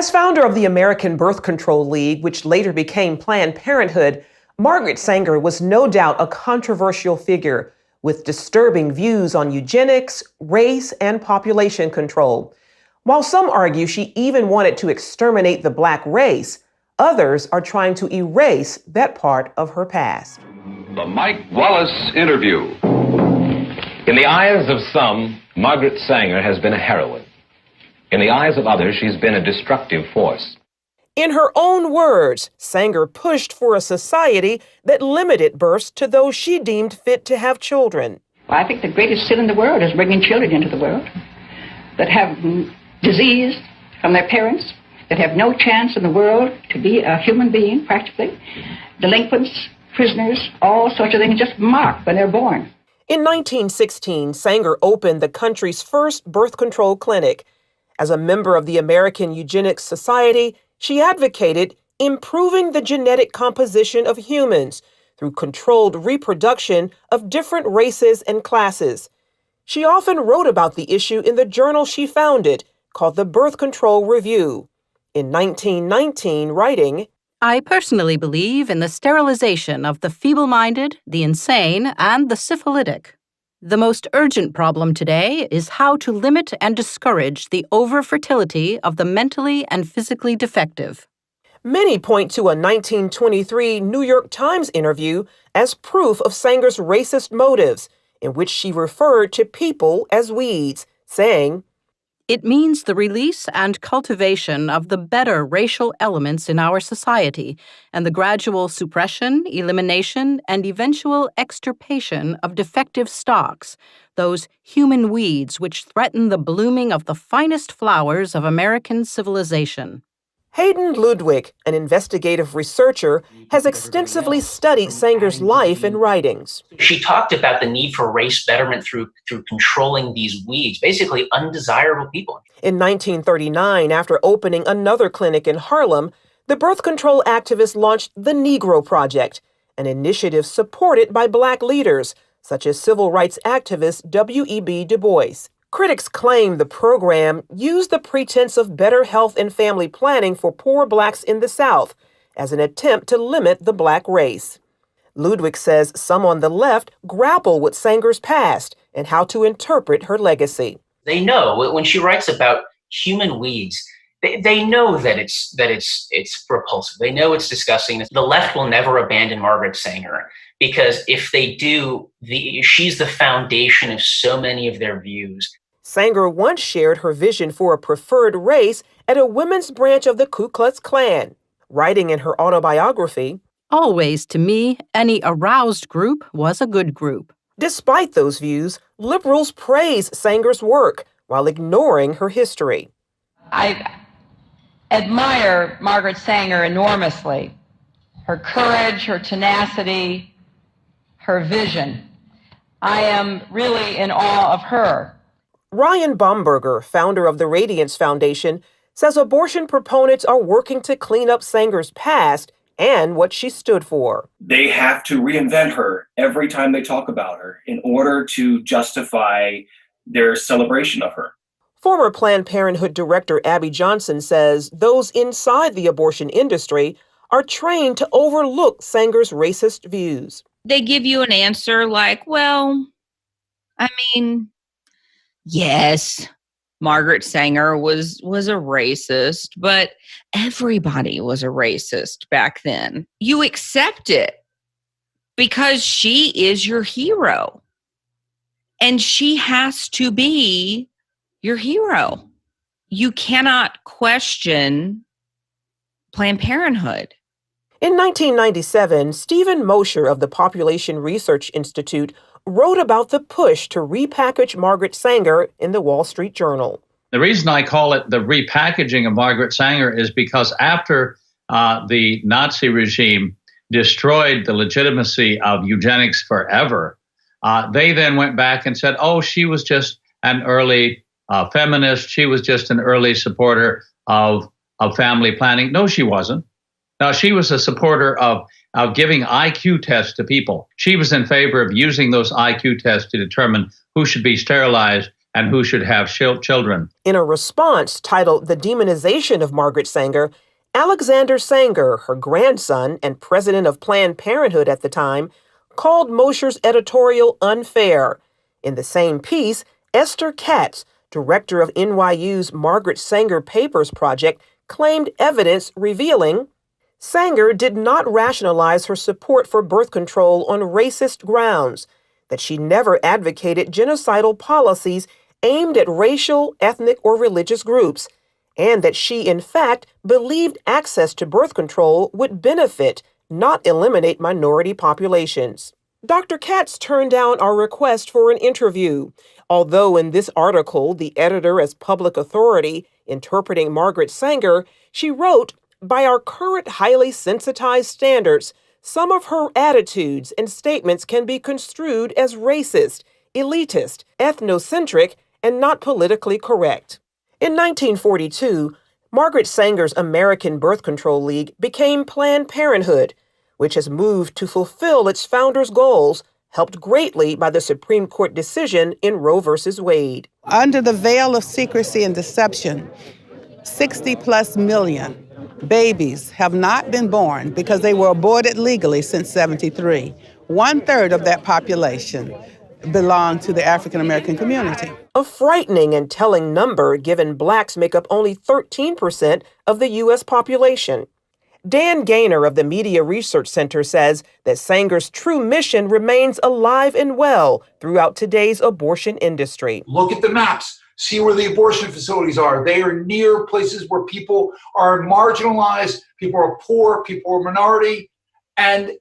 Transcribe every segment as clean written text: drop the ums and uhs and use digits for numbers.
As founder of the American Birth Control League, which later became Planned Parenthood, Margaret Sanger was no doubt a controversial figure with disturbing views on eugenics, race, and population control. While some argue she even wanted to exterminate the Black race, others are trying to erase that part of her past. The Mike Wallace Interview. In the eyes of some, Margaret Sanger has been a heroine. In the eyes of others, she's been a destructive force. In her own words, Sanger pushed for a society that limited births to those she deemed fit to have children. Well, I think the greatest sin in the world is bringing children into the world that have disease from their parents, that have no chance in the world to be a human being, practically. Delinquents, prisoners, all sorts of things just marked when they're born. In 1916, Sanger opened the country's first birth control clinic. As a member of the American Eugenics Society, she advocated improving the genetic composition of humans through controlled reproduction of different races and classes. She often wrote about the issue in the journal she founded, called the Birth Control Review. In 1919, writing, I personally believe in the sterilization of the feeble-minded, the insane, and the syphilitic. The most urgent problem today is how to limit and discourage the over-fertility of the mentally and physically defective. Many point to a 1923 New York Times interview as proof of Sanger's racist motives, in which she referred to people as weeds, saying, It means the release and cultivation of the better racial elements in our society and the gradual suppression, elimination, and eventual extirpation of defective stocks, those human weeds which threaten the blooming of the finest flowers of American civilization. Hayden Ludwig, an investigative researcher, has extensively studied Sanger's life and writings. She talked about the need for race betterment through controlling these weeds, basically undesirable people. In 1939, after opening another clinic in Harlem, the birth control activist launched the Negro Project, an initiative supported by Black leaders, such as civil rights activist W.E.B. Du Bois. Critics claim the program used the pretense of better health and family planning for poor Blacks in the South as an attempt to limit the Black race. Ludwig says some on the left grapple with Sanger's past and how to interpret her legacy. They know when she writes about human weeds, they know that it's repulsive. They know it's disgusting. The left will never abandon Margaret Sanger because if they do, she's the foundation of so many of their views. Sanger once shared her vision for a preferred race at a women's branch of the Ku Klux Klan, writing in her autobiography, Always, to me, any aroused group was a good group. Despite those views, liberals praise Sanger's work while ignoring her history. I admire Margaret Sanger enormously. Her courage, her tenacity, her vision. I am really in awe of her. Ryan Baumberger, founder of the Radiance Foundation, says abortion proponents are working to clean up Sanger's past and what she stood for. They have to reinvent her every time they talk about her in order to justify their celebration of her. Former Planned Parenthood director Abby Johnson says those inside the abortion industry are trained to overlook Sanger's racist views. They give you an answer like, well, yes, Margaret Sanger was a racist, but everybody was a racist back then. You accept it because she is your hero. And she has to be your hero. You cannot question Planned Parenthood. In 1997, Stephen Mosher of the Population Research Institute wrote about the push to repackage Margaret Sanger in the Wall Street Journal. The reason I call it the repackaging of Margaret Sanger is because after the Nazi regime destroyed the legitimacy of eugenics forever, they then went back and said, oh, she was just an early feminist. She was just an early supporter of family planning. No, she wasn't. Now, she was a supporter of giving IQ tests to people. She was in favor of using those IQ tests to determine who should be sterilized and who should have children. In a response titled The Demonization of Margaret Sanger, Alexander Sanger, her grandson and president of Planned Parenthood at the time, called Mosher's editorial unfair. In the same piece, Esther Katz, director of NYU's Margaret Sanger Papers Project, claimed evidence revealing Sanger did not rationalize her support for birth control on racist grounds, that she never advocated genocidal policies aimed at racial, ethnic, or religious groups, and that she, in fact, believed access to birth control would benefit, not eliminate minority populations. Dr. Katz turned down our request for an interview, although in this article, the editor as public authority interpreting Margaret Sanger, she wrote, by our current highly sensitized standards, some of her attitudes and statements can be construed as racist, elitist, ethnocentric, and not politically correct. In 1942, Margaret Sanger's American Birth Control League became Planned Parenthood, which has moved to fulfill its founders' goals, helped greatly by the Supreme Court decision in Roe v. Wade. Under the veil of secrecy and deception, 60+ million babies have not been born because they were aborted legally since '73. 1/3 of that population belong to the African American community. A frightening and telling number given blacks make up only 13% of the U.S. population. Dan Gaynor of the Media Research Center says that Sanger's true mission remains alive and well throughout today's abortion industry. Look at the maps. See where the abortion facilities are. They are near places where people are marginalized, people are poor, people are minority, and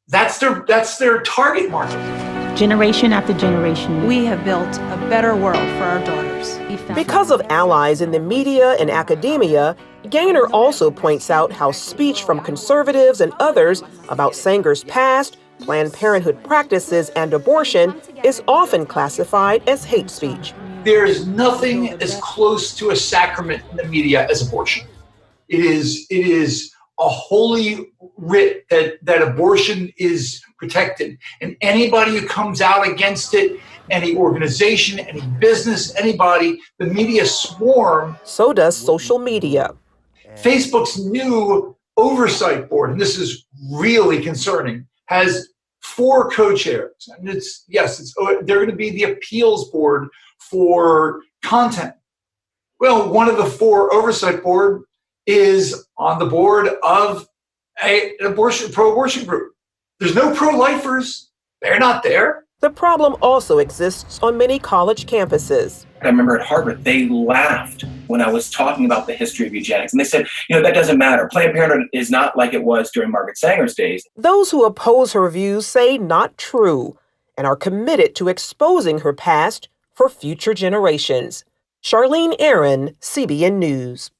that's their target market. Generation after generation, we have built a better world for our daughters. Because of allies in the media and academia, Gaynor also points out how speech from conservatives and others about Sanger's past, Planned Parenthood practices, and abortion is often classified as hate speech. There is nothing as close to a sacrament in the media as abortion. It is a holy writ that abortion is protected. And anybody who comes out against it, any organization, any business, anybody, the media swarm. So does social media. Facebook's new oversight board, and this is really concerning, has 4 co-chairs. And they're going to be the appeals board for content. Well, one of the 4 oversight board is on the board of an pro-abortion group. There's no pro-lifers. They're not there. The problem also exists on many college campuses. I remember at Harvard, they laughed when I was talking about the history of eugenics. And they said, that doesn't matter. Planned Parenthood is not like it was during Margaret Sanger's days. Those who oppose her views say not true and are committed to exposing her past for future generations. Charlene Aaron, CBN News.